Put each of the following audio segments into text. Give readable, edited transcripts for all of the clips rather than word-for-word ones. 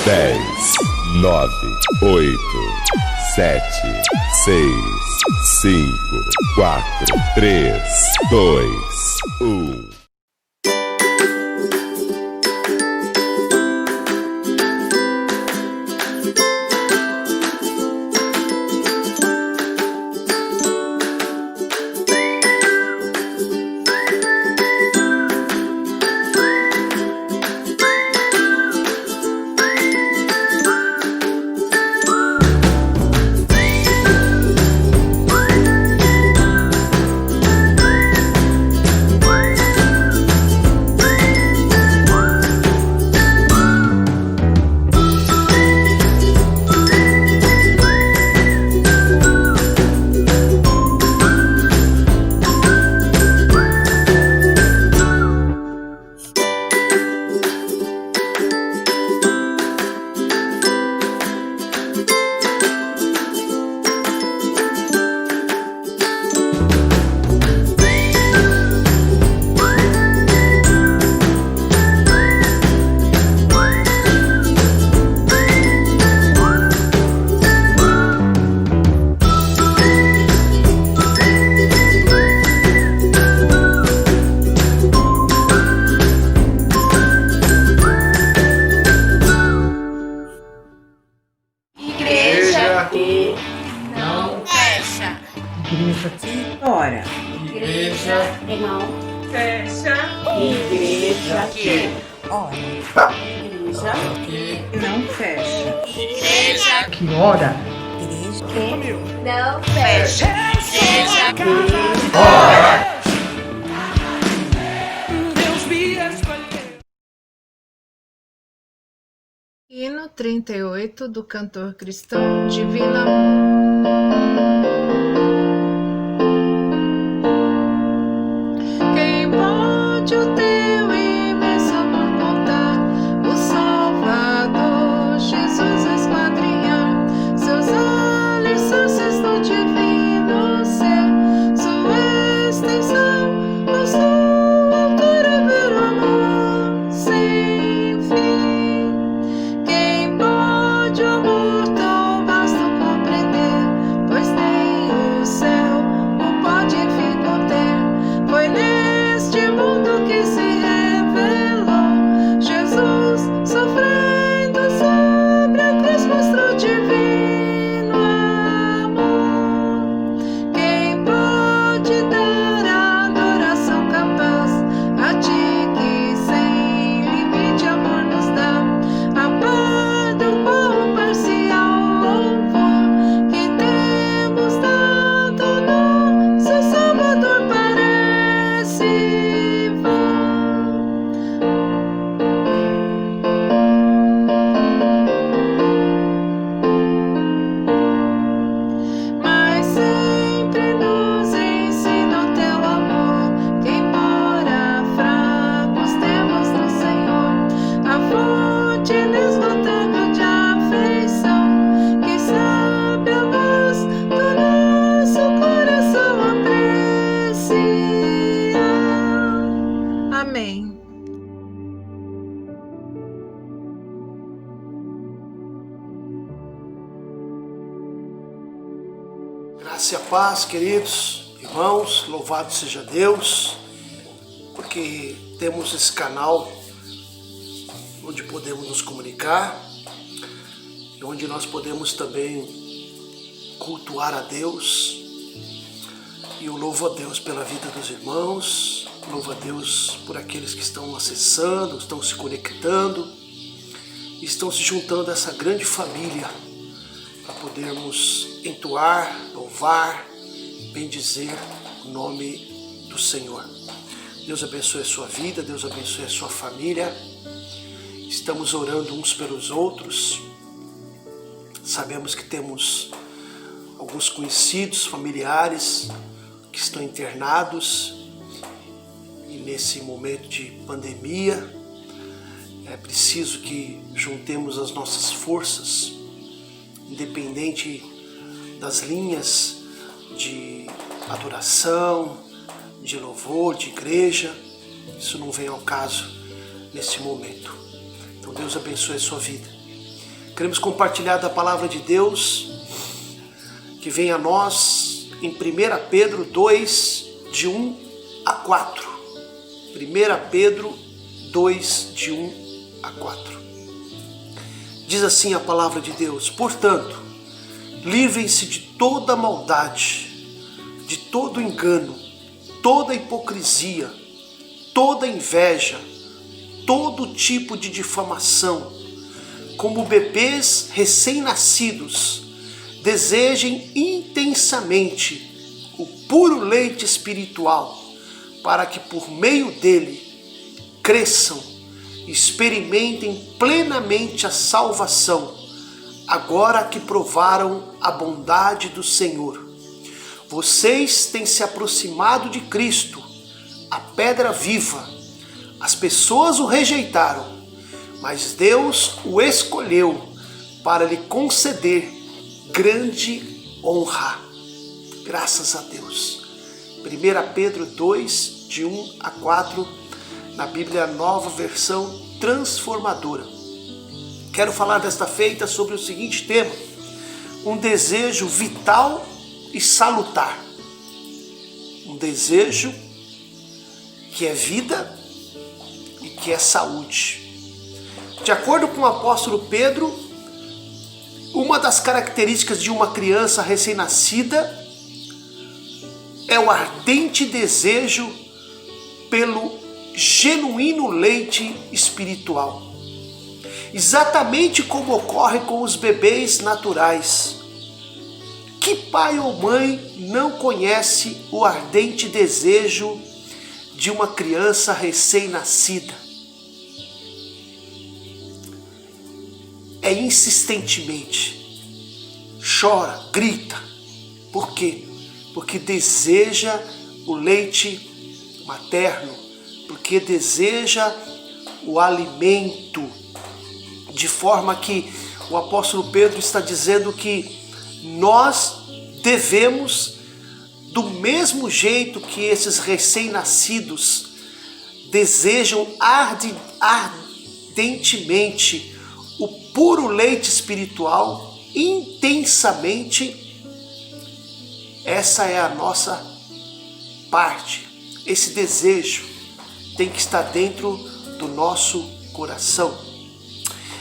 10, 9, 8, 7, 6, 5, 4, 3, 2, 1. Que não fecha. Igreja que ora. Igreja que não fecha. Igreja que Ora. Igreja Que não fecha. Igreja Que ora. que não fecha. Igreja que ora. Hino 38 do cantor cristão Divino Amor. Quem pode o teu imenso amor contar? O Salvador Jesus esquadrinhar seus alicerces no divino ser, sua extensão, a sua altura ver o amor sem fim. Quem pode o amor tão vasto compreender? Pois nem o céu o pode vir conter. Foi neste mundo que se revelou Jesus, sofrendo sobre a cruz, mostrou divino amor. Quem pode dar a adoração capaz a ti que sem limite amor nos dá? Aguarda um pouco parcial louvor que temos dado nosso Salvador, parece vão. Mas sempre nos ensina o teu amor, que embora fracos temos no Senhor a fonte inesgotável de afeição, que sabe a luz do nosso coração apreciar. Amém. Graça e a paz, queridos irmãos, louvado seja Deus, porque temos esse canal onde podemos nos comunicar e onde nós podemos também cultuar a Deus. E eu louvo a Deus pela vida dos irmãos, louvo a Deus por aqueles que estão acessando, estão se conectando, estão se juntando a essa grande família para podermos entoar, louvar, bendizer o nome do Senhor. Deus abençoe a sua vida, Deus abençoe a sua família. Estamos orando uns pelos outros. Sabemos que temos alguns conhecidos, familiares que estão internados e nesse momento de pandemia é preciso que juntemos as nossas forças, independente das linhas de adoração, de louvor, de igreja. Isso não vem ao caso nesse momento. Então Deus abençoe a sua vida. Queremos compartilhar da palavra de Deus que vem a nós em 1 Pedro 2, de 1 a 4. 1 Pedro 2, de 1 a 4. Diz assim a palavra de Deus: portanto, livrem-se de toda maldade, de todo engano, toda hipocrisia, toda inveja, todo tipo de difamação. Como bebês recém-nascidos, desejem intensamente o puro leite espiritual, para que por meio dele cresçam e experimentem plenamente a salvação, agora que provaram a bondade do Senhor. Vocês têm se aproximado de Cristo, a pedra viva. As pessoas o rejeitaram, mas Deus o escolheu para lhe conceder grande honra. Graças a Deus. 1 Pedro 2, de 1 a 4, na Bíblia Nova Versão Transformadora. Quero falar desta feita sobre o seguinte tema: um desejo vital e salutar. Um desejo que é vida e que é saúde. De acordo com o apóstolo Pedro, uma das características de uma criança recém-nascida é o ardente desejo pelo genuíno leite espiritual. Exatamente como ocorre com os bebês naturais. Que pai ou mãe não conhece o ardente desejo de uma criança recém-nascida? É insistentemente, chora, grita. Por quê? Porque deseja o leite materno, porque deseja o alimento, de forma que o apóstolo Pedro está dizendo que nós devemos, do mesmo jeito que esses recém-nascidos desejam ardentemente o puro leite espiritual, intensamente, essa é a nossa parte. Esse desejo tem que estar dentro do nosso coração.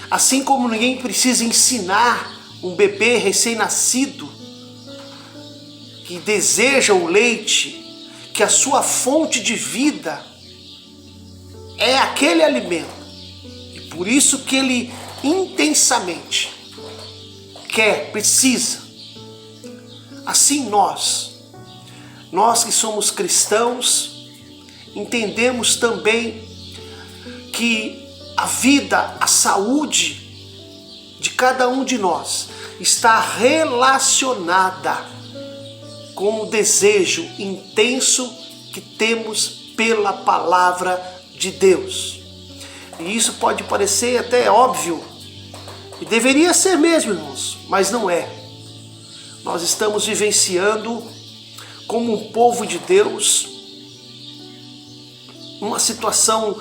Assim como ninguém precisa ensinar um bebê recém-nascido que deseja o leite, que a sua fonte de vida é aquele alimento, e por isso que ele intensamente quer, precisa. Assim nós que somos cristãos, entendemos também que a vida, a saúde de cada um de nós está relacionada com o desejo intenso que temos pela palavra de Deus. E isso pode parecer até óbvio, e deveria ser mesmo, irmãos, mas não é. Nós estamos vivenciando, como um povo de Deus, uma situação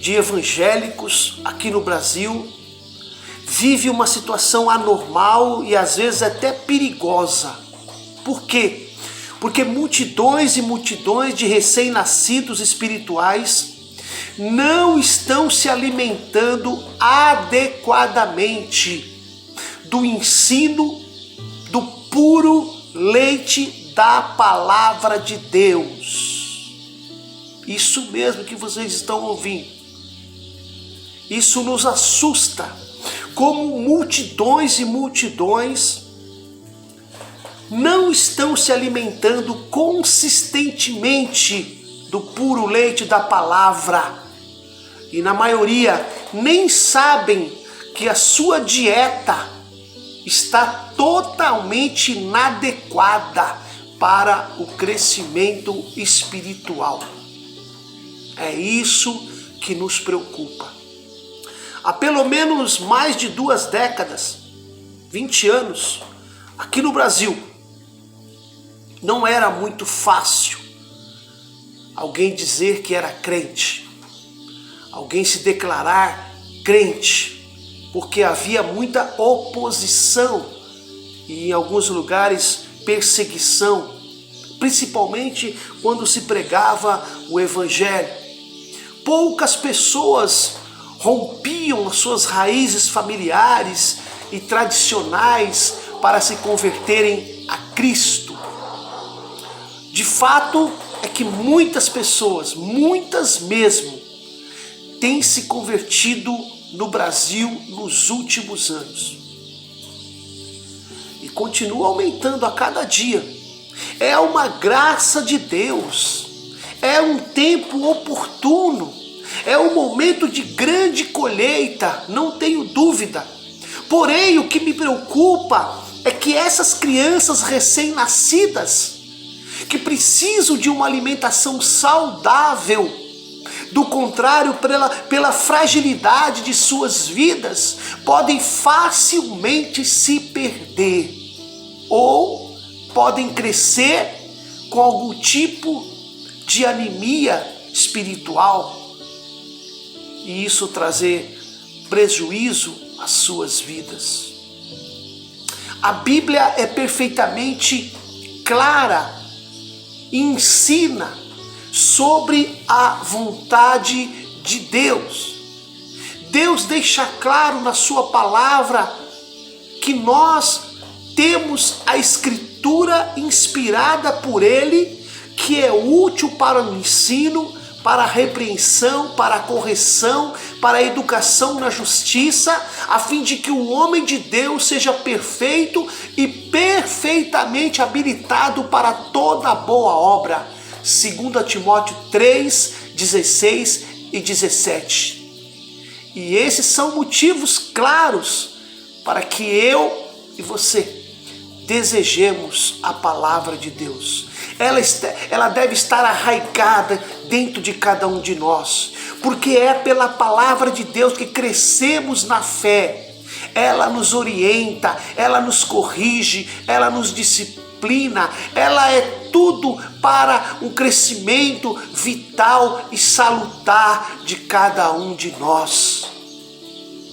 de evangélicos aqui no Brasil, vive uma situação anormal e às vezes até perigosa. Por quê? Porque multidões e multidões de recém-nascidos espirituais não estão se alimentando adequadamente do ensino do puro leite da palavra de Deus. Isso mesmo que vocês estão ouvindo. Isso nos assusta, como multidões e multidões não estão se alimentando consistentemente do puro leite da palavra. E na maioria nem sabem que a sua dieta está totalmente inadequada para o crescimento espiritual. É isso que nos preocupa. Há pelo menos mais de 2 décadas, 20 anos, aqui no Brasil, não era muito fácil alguém dizer que era crente, alguém se declarar crente. porque havia muita oposição e em alguns lugares perseguição, principalmente quando se pregava o evangelho. Poucas pessoas rompiam as suas raízes familiares e tradicionais para se converterem a Cristo. De fato, é que muitas pessoas, muitas mesmo, têm se convertido no Brasil nos últimos anos. E continua aumentando a cada dia. É uma graça de Deus. É um tempo oportuno. É um momento de grande colheita, não tenho dúvida. Porém, o que me preocupa é que essas crianças recém-nascidas, que precisam de uma alimentação saudável, do contrário, pela fragilidade de suas vidas, podem facilmente se perder ou podem crescer com algum tipo de anemia espiritual e isso trazer prejuízo às suas vidas. A Bíblia é perfeitamente clara e ensina sobre a vontade de Deus. Deus deixa claro na sua palavra que nós temos a Escritura inspirada por Ele, que é útil para o ensino, para a repreensão, para a correção, para a educação na justiça, a fim de que o homem de Deus seja perfeito e perfeitamente habilitado para toda boa obra. 2 Timóteo 3, 16 e 17. E esses são motivos claros para que eu e você desejemos a palavra de Deus. Ela deve estar arraigada dentro de cada um de nós, porque é pela palavra de Deus que crescemos na fé. Ela nos orienta, ela nos corrige, ela nos disciplina, ela é tudo para um crescimento vital e salutar de cada um de nós.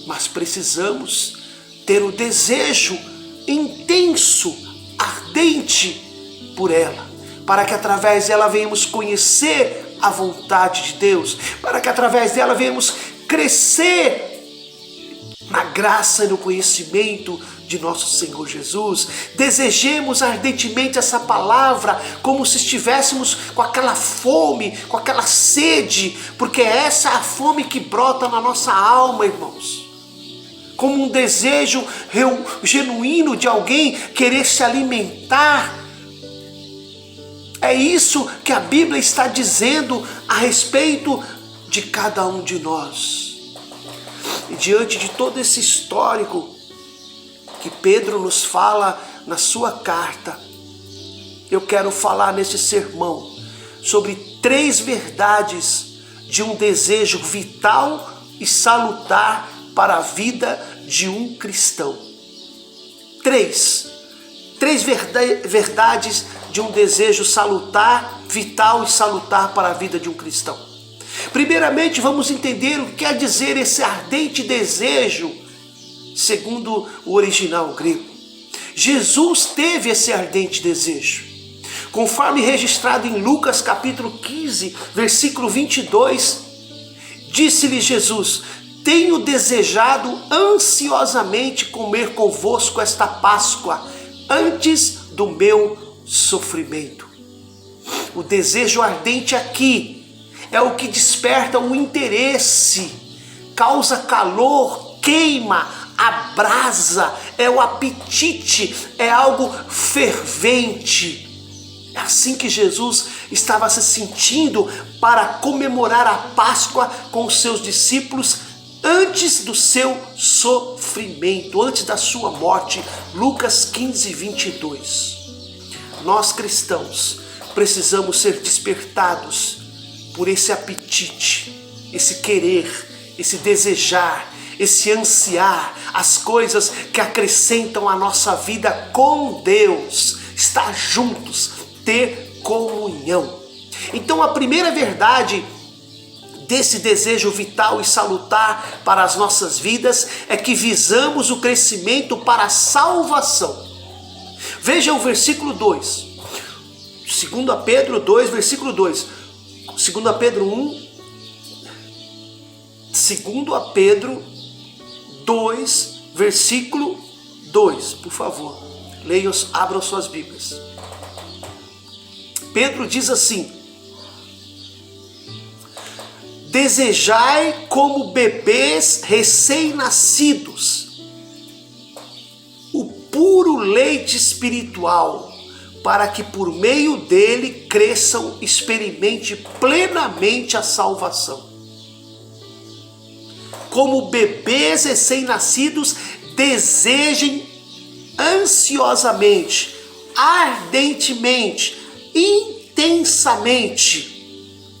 Mas precisamos ter o desejo intenso, ardente por ela, para que através dela venhamos conhecer a vontade de Deus, para que através dela venhamos crescer na graça e no conhecimento de nosso Senhor Jesus. Desejemos ardentemente essa palavra, como se estivéssemos com aquela fome, com aquela sede, porque essa é a fome que brota na nossa alma, irmãos. Como um desejo genuíno de alguém querer se alimentar. É isso que a Bíblia está dizendo a respeito de cada um de nós. E diante de todo esse histórico que Pedro nos fala na sua carta, eu quero falar nesse sermão sobre 3 verdades de um desejo vital e salutar para a vida de um cristão. 3 verdades de um desejo salutar, vital e salutar para a vida de um cristão. Primeiramente, vamos entender o que quer dizer esse ardente desejo, segundo o original grego. Jesus teve esse ardente desejo. Conforme registrado em Lucas capítulo 15, versículo 22, disse-lhe Jesus: tenho desejado ansiosamente comer convosco esta Páscoa, antes do meu sofrimento. O desejo ardente aqui é o que desperta o interesse, causa calor, queima, abrasa, é o apetite, é algo fervente. É assim que Jesus estava se sentindo para comemorar a Páscoa com os seus discípulos antes do seu sofrimento, antes da sua morte. Lucas 15, 22. Nós cristãos precisamos ser despertados por esse apetite, esse querer, esse desejar, esse ansiar as coisas que acrescentam a nossa vida com Deus, estar juntos, ter comunhão. Então a primeira verdade desse desejo vital e salutar para as nossas vidas é que visamos o crescimento para a salvação. Veja o versículo 2. 2 Pedro 2, versículo 2. 2 Pedro 1. 2 Pedro 2, versículo 2. Por favor, leiam, abram suas Bíblias. Pedro diz assim: desejai como bebês recém-nascidos o puro leite espiritual, para que por meio dele cresçam, experimente plenamente a salvação. Como bebês recém-nascidos, desejem ansiosamente, ardentemente, intensamente.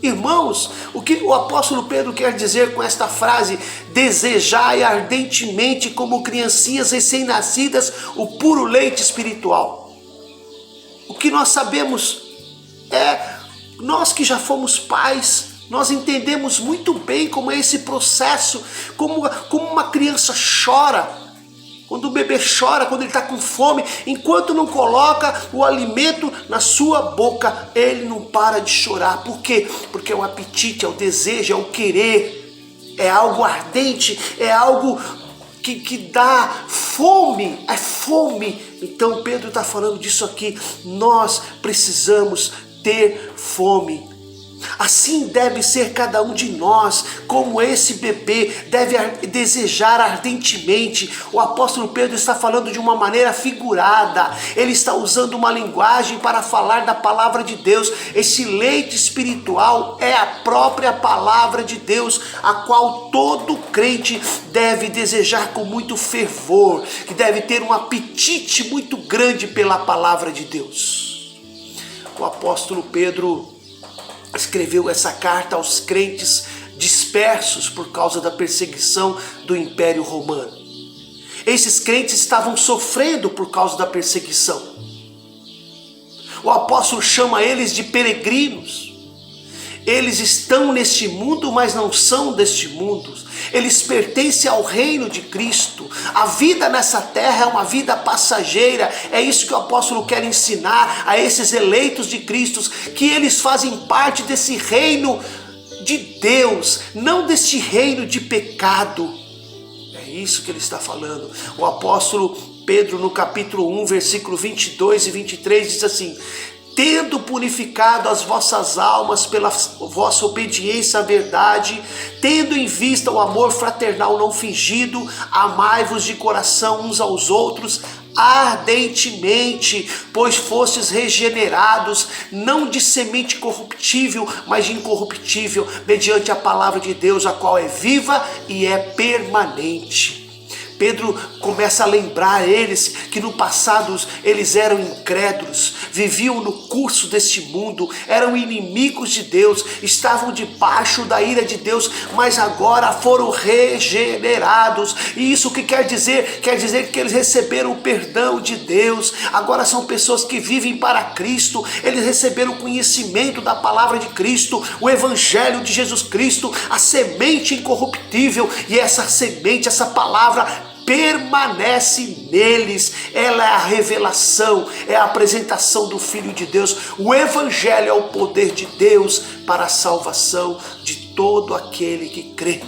Irmãos, o que o apóstolo Pedro quer dizer com esta frase? Desejai ardentemente, como criancinhas recém-nascidas, o puro leite espiritual. O que nós sabemos nós que já fomos pais, nós entendemos muito bem como é esse processo, como uma criança chora. Quando o bebê chora, quando ele está com fome, enquanto não coloca o alimento na sua boca, ele não para de chorar. Por quê? Porque é o apetite, é o desejo, é o querer, é algo ardente, é algo que dá fome, é fome. Então Pedro está falando disso aqui, nós precisamos ter fome. Assim deve ser cada um de nós, como esse bebê deve desejar ardentemente. O apóstolo Pedro está falando de uma maneira figurada, ele está usando uma linguagem para falar da palavra de Deus. Esse leite espiritual é a própria palavra de Deus, a qual todo crente deve desejar com muito fervor, que deve ter um apetite muito grande pela palavra de Deus. O apóstolo Pedro escreveu essa carta aos crentes dispersos por causa da perseguição do Império Romano. Esses crentes estavam sofrendo por causa da perseguição. O apóstolo chama eles de peregrinos. Eles estão neste mundo, mas não são deste mundo. Eles pertencem ao reino de Cristo. A vida nessa terra é uma vida passageira. É isso que o apóstolo quer ensinar a esses eleitos de Cristo, que eles fazem parte desse reino de Deus, não deste reino de pecado. É isso que ele está falando. O apóstolo Pedro, no capítulo 1, versículo 22 e 23, diz assim: tendo purificado as vossas almas pela vossa obediência à verdade, tendo em vista o amor fraternal não fingido, amai-vos de coração uns aos outros ardentemente, pois fostes regenerados, não de semente corruptível, mas de incorruptível, mediante a palavra de Deus, a qual é viva e é permanente. Pedro começa a lembrar eles que no passado eles eram incrédulos, viviam no curso deste mundo, eram inimigos de Deus, estavam debaixo da ira de Deus, mas agora foram regenerados. E isso o que quer dizer? Quer dizer que eles receberam o perdão de Deus, agora são pessoas que vivem para Cristo, eles receberam o conhecimento da palavra de Cristo, o evangelho de Jesus Cristo, a semente incorruptível, e essa semente, essa palavra permanece neles. Ela é a revelação, é a apresentação do Filho de Deus. O evangelho é o poder de Deus para a salvação de todo aquele que crê.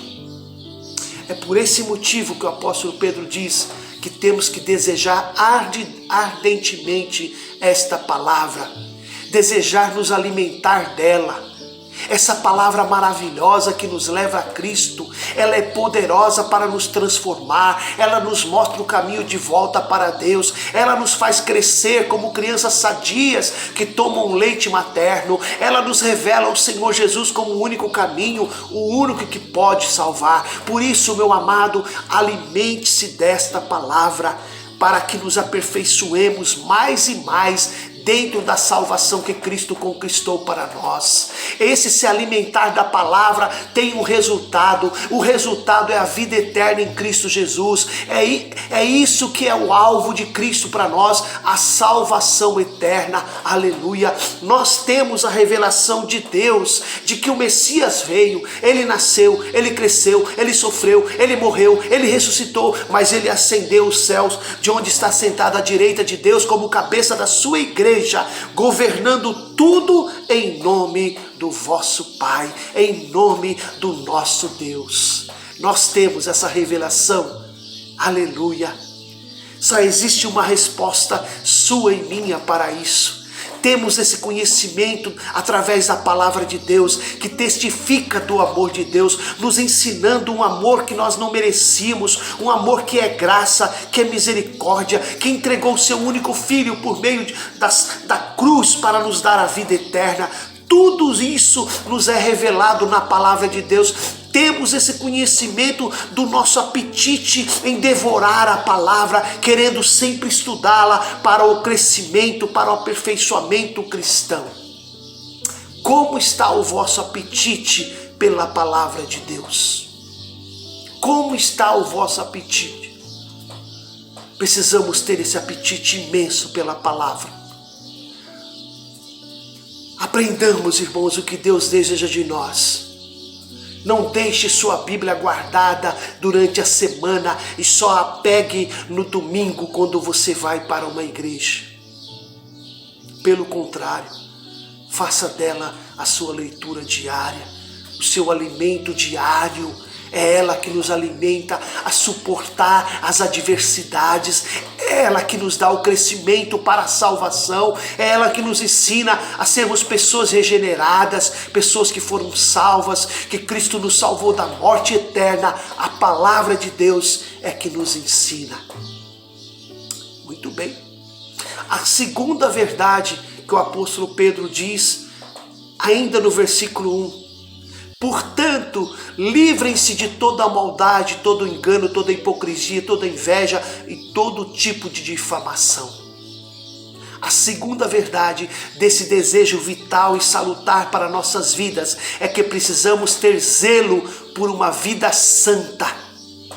É por esse motivo que o apóstolo Pedro diz que temos que desejar ardentemente esta palavra, desejar nos alimentar dela. Essa palavra maravilhosa que nos leva a Cristo, ela é poderosa para nos transformar, ela nos mostra o caminho de volta para Deus, ela nos faz crescer como crianças sadias que tomam leite materno, ela nos revela o Senhor Jesus como o único caminho, o único que pode salvar. Por isso, meu amado, alimente-se desta palavra, para que nos aperfeiçoemos mais e mais dentro da salvação que Cristo conquistou para nós. Esse se alimentar da palavra tem um resultado. O resultado é a vida eterna em Cristo Jesus. É isso que é o alvo de Cristo para nós, a salvação eterna. Aleluia. Nós temos a revelação de Deus, de que o Messias veio, ele nasceu, ele cresceu, ele sofreu, ele morreu, ele ressuscitou, mas ele ascendeu os céus, de onde está sentado à direita de Deus como cabeça da sua igreja, governando tudo em nome do vosso Pai, em nome do nosso Deus. Nós temos essa revelação. Aleluia. Só existe uma resposta sua e minha para isso. Temos esse conhecimento através da palavra de Deus, que testifica do amor de Deus, nos ensinando um amor que nós não merecíamos, um amor que é graça, que é misericórdia, que entregou o seu único filho por meio da cruz para nos dar a vida eterna. Tudo isso nos é revelado na palavra de Deus. Temos esse conhecimento do nosso apetite em devorar a palavra, querendo sempre estudá-la para o crescimento, para o aperfeiçoamento cristão. Como está o vosso apetite pela palavra de Deus? Como está o vosso apetite? Precisamos ter esse apetite imenso pela palavra. Aprendamos, irmãos, o que Deus deseja de nós. Não deixe sua Bíblia guardada durante a semana e só a pegue no domingo quando você vai para uma igreja. Pelo contrário, faça dela a sua leitura diária, o seu alimento diário. É ela que nos alimenta a suportar as adversidades. É ela que nos dá o crescimento para a salvação. É ela que nos ensina a sermos pessoas regeneradas, pessoas que foram salvas, que Cristo nos salvou da morte eterna. A palavra de Deus é que nos ensina. Muito bem. A segunda verdade que o apóstolo Pedro diz, ainda no versículo 1. Portanto, livrem-se de toda maldade, todo engano, toda hipocrisia, toda inveja e todo tipo de difamação. A segunda verdade desse desejo vital e salutar para nossas vidas é que precisamos ter zelo por uma vida santa.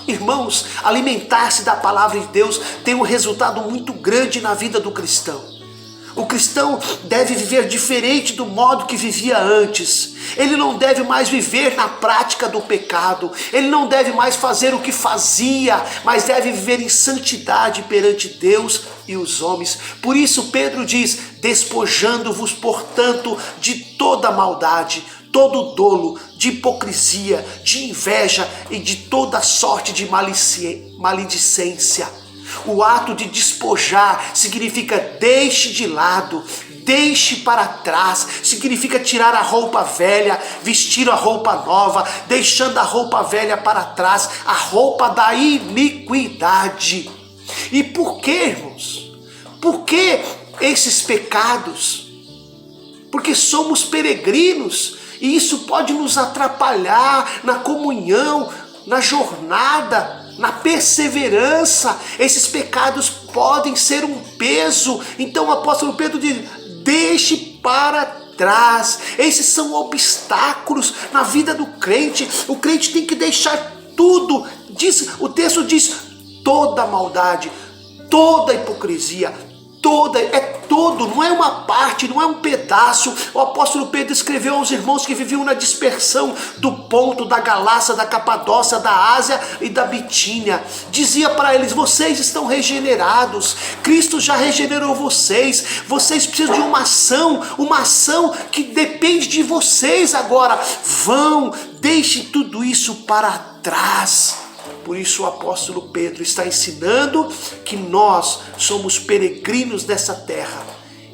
Irmãos, alimentar-se da palavra de Deus tem um resultado muito grande na vida do cristão. O cristão deve viver diferente do modo que vivia antes. Ele não deve mais viver na prática do pecado. Ele não deve mais fazer o que fazia, mas deve viver em santidade perante Deus e os homens. Por isso Pedro diz: despojando-vos, portanto, de toda maldade, todo dolo, de hipocrisia, de inveja e de toda sorte de maledicência. O ato de despojar significa deixe de lado, deixe para trás, significa tirar a roupa velha, vestir a roupa nova, deixando a roupa velha para trás, a roupa da iniquidade. E por que, irmãos? Por que esses pecados? Porque somos peregrinos e isso pode nos atrapalhar na comunhão, na jornada, na perseverança. Esses pecados podem ser um peso. Então o apóstolo Pedro diz: deixe para trás. Esses são obstáculos na vida do crente. O crente tem que deixar tudo. O texto diz: toda maldade, toda hipocrisia, todo, não é uma parte, não é um pedaço. O apóstolo Pedro escreveu aos irmãos que viviam na dispersão do Ponto, da Galácia, da Capadócia, da Ásia e da Bitínia. Dizia para eles: vocês estão regenerados, Cristo já regenerou vocês precisam de uma ação que depende de vocês agora. Deixe tudo isso para trás. Por isso o apóstolo Pedro está ensinando que nós somos peregrinos dessa terra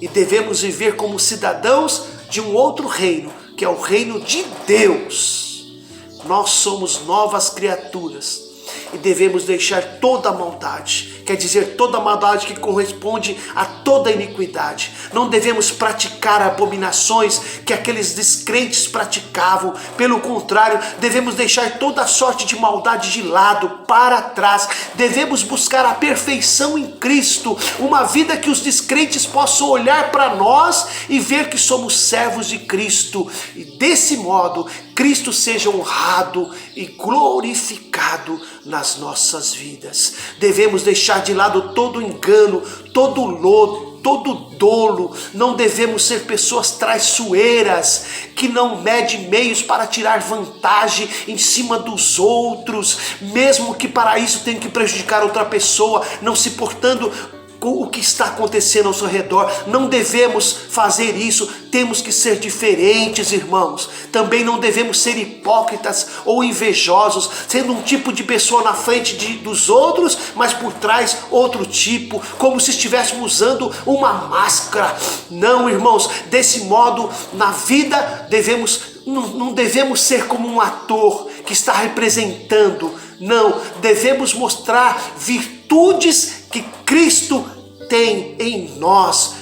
e devemos viver como cidadãos de um outro reino, que é o reino de Deus. Nós somos novas criaturas e devemos deixar toda a maldade. Quer dizer, toda a maldade que corresponde a toda a iniquidade. Não devemos praticar abominações que aqueles descrentes praticavam. Pelo contrário, devemos deixar toda a sorte de maldade de lado, para trás. Devemos buscar a perfeição em Cristo. Uma vida que os descrentes possam olhar para nós e ver que somos servos de Cristo. E desse modo, Cristo seja honrado e glorificado nas nossas vidas. Devemos deixar de lado todo engano, todo lodo, todo dolo. Não devemos ser pessoas traiçoeiras, que não medem meios para tirar vantagem em cima dos outros, mesmo que para isso tenha que prejudicar outra pessoa, não se portando com o que está acontecendo ao seu redor. Não devemos fazer isso. Temos que ser diferentes, irmãos. Também não devemos ser hipócritas ou invejosos, sendo um tipo de pessoa na frente dos outros, mas por trás outro tipo, como se estivéssemos usando uma máscara. Não, irmãos, desse modo na vida não devemos ser como um ator que está representando. Não, devemos mostrar virtudes que Cristo tem em nós.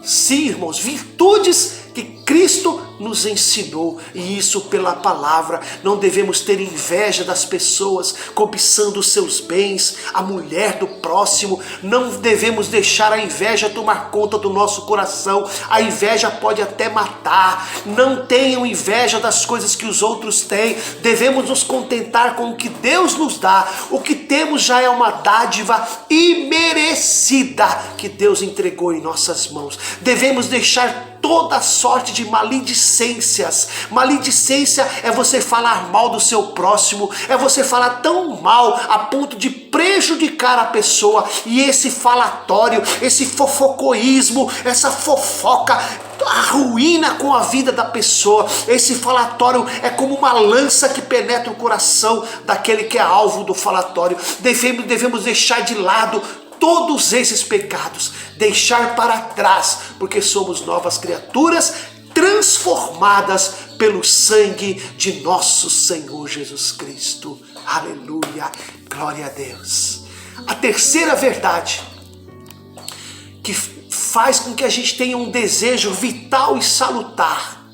Sim, irmãos, virtudes que Cristo nos ensinou, e isso pela palavra. Não devemos ter inveja das pessoas, cobiçando os seus bens, a mulher do próximo. Não devemos deixar a inveja tomar conta do nosso coração. A inveja pode até matar. Não tenham inveja das coisas que os outros têm. Devemos nos contentar com o que Deus nos dá. O que temos já é uma dádiva imerecida que Deus entregou em nossas mãos. Devemos deixar toda sorte de maledicências. Maledicência é você falar mal do seu próximo, é você falar tão mal a ponto de prejudicar a pessoa. E esse falatório, esse fofocoísmo, essa fofoca arruína com a vida da pessoa. Esse falatório é como uma lança que penetra o coração daquele que é alvo do falatório. Devemos deixar de lado todos esses pecados, deixar para trás, porque somos novas criaturas transformadas pelo sangue de nosso Senhor Jesus Cristo. Aleluia, glória a Deus. A terceira verdade que faz com que a gente tenha um desejo vital e salutar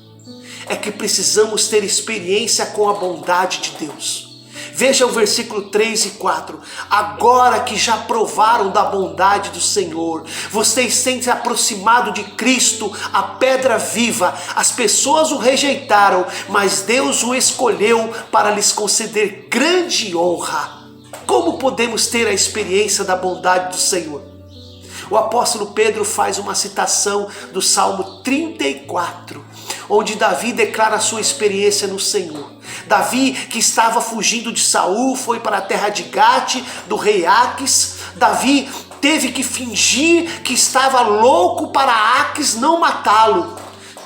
é que precisamos ter experiência com a bondade de Deus. Veja o versículo 3 e 4. Agora que já provaram da bondade do Senhor, vocês têm se aproximado de Cristo, a pedra viva. As pessoas o rejeitaram, mas Deus o escolheu para lhes conceder grande honra. Como podemos ter a experiência da bondade do Senhor? O apóstolo Pedro faz uma citação do Salmo 34, onde Davi declara a sua experiência no Senhor. Davi, que estava fugindo de Saul, foi para a terra de Gate, do rei Aques. Davi teve que fingir que estava louco para Aques não matá-lo.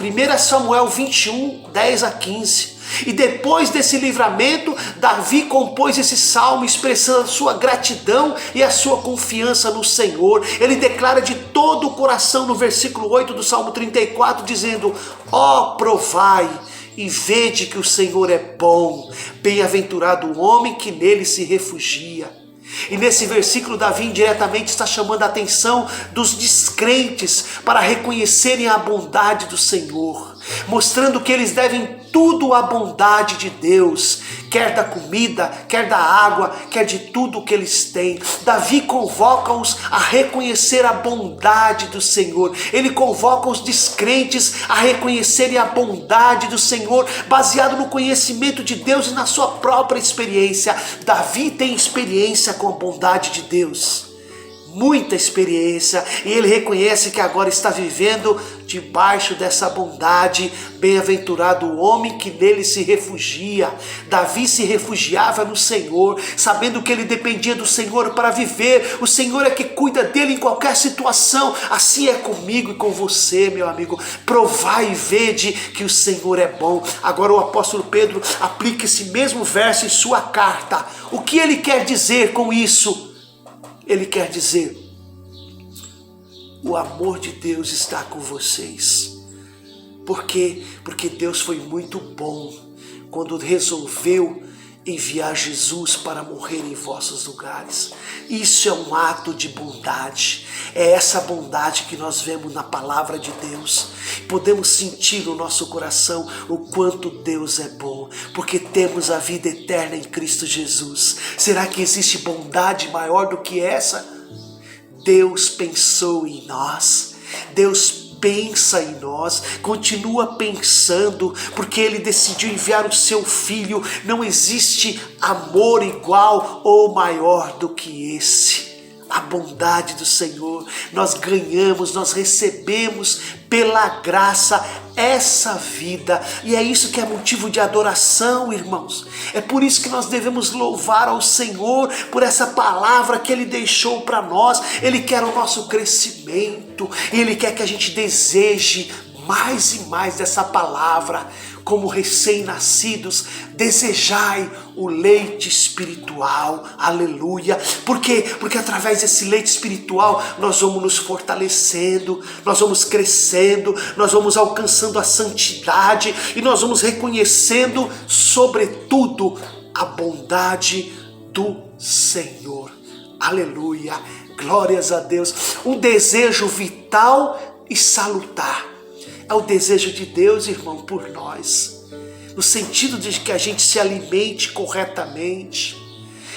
1 Samuel 21, 10 a 15. E depois desse livramento, Davi compôs esse salmo expressando a sua gratidão e a sua confiança no Senhor. Ele declara de todo o coração no versículo 8 do Salmo 34, dizendo: ó, provai e vede que o Senhor é bom, bem-aventurado o homem que nele se refugia. E nesse versículo Davi indiretamente está chamando a atenção dos descrentes para reconhecerem a bondade do Senhor, mostrando que eles devem tudo à bondade de Deus, quer da comida, quer da água, quer de tudo que eles têm. Davi convoca-os a reconhecer a bondade do Senhor. Ele convoca os descrentes a reconhecerem a bondade do Senhor, baseado no conhecimento de Deus e na sua própria experiência. Davi tem experiência com a bondade de Deus, muita experiência, e ele reconhece que agora está vivendo debaixo dessa bondade. Bem-aventurado o homem que nele se refugia. Davi se refugiava no Senhor, sabendo que ele dependia do Senhor para viver. O Senhor é que cuida dele em qualquer situação. Assim é comigo e com você, meu amigo. Provai e vede que o Senhor é bom. Agora o apóstolo Pedro aplica esse mesmo verso em sua carta. O que ele quer dizer com isso? Ele quer dizer: o amor de Deus está com vocês. Por quê? Porque Deus foi muito bom quando resolveu enviar Jesus para morrer em vossos lugares. Isso é um ato de bondade. É essa bondade que nós vemos na palavra de Deus. Podemos sentir no nosso coração o quanto Deus é bom, porque temos a vida eterna em Cristo Jesus. Será que existe bondade maior do que essa? Deus pensou em nós. Deus pensa em nós, continua pensando, porque Ele decidiu enviar o seu Filho. Não existe amor igual ou maior do que esse. A bondade do Senhor, nós ganhamos, nós recebemos pela graça essa vida, e é isso que é motivo de adoração, irmãos. É por isso que nós devemos louvar ao Senhor por essa palavra que Ele deixou para nós. Ele quer o nosso crescimento, Ele quer que a gente deseje mais e mais dessa palavra. Como recém-nascidos, desejai o leite espiritual, aleluia. Por quê? Porque através desse leite espiritual nós vamos nos fortalecendo, nós vamos crescendo, nós vamos alcançando a santidade e nós vamos reconhecendo, sobretudo, a bondade do Senhor, aleluia, glórias a Deus. Um desejo vital e salutar é o desejo de Deus, irmão, por nós, no sentido de que a gente se alimente corretamente,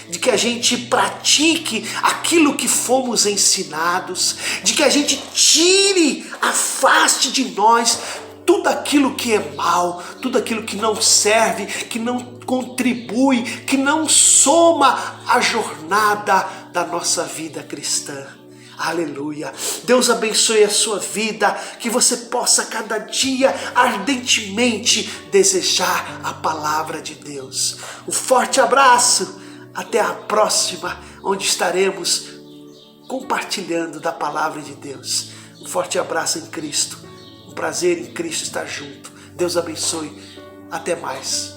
de que a gente pratique aquilo que fomos ensinados, de que a gente tire, afaste de nós tudo aquilo que é mal, tudo aquilo que não serve, que não contribui, que não soma a jornada da nossa vida cristã. Aleluia. Deus abençoe a sua vida, que você possa cada dia ardentemente desejar a palavra de Deus. Um forte abraço, até a próxima, onde estaremos compartilhando da palavra de Deus. Um forte abraço em Cristo, um prazer em Cristo estar junto. Deus abençoe, até mais.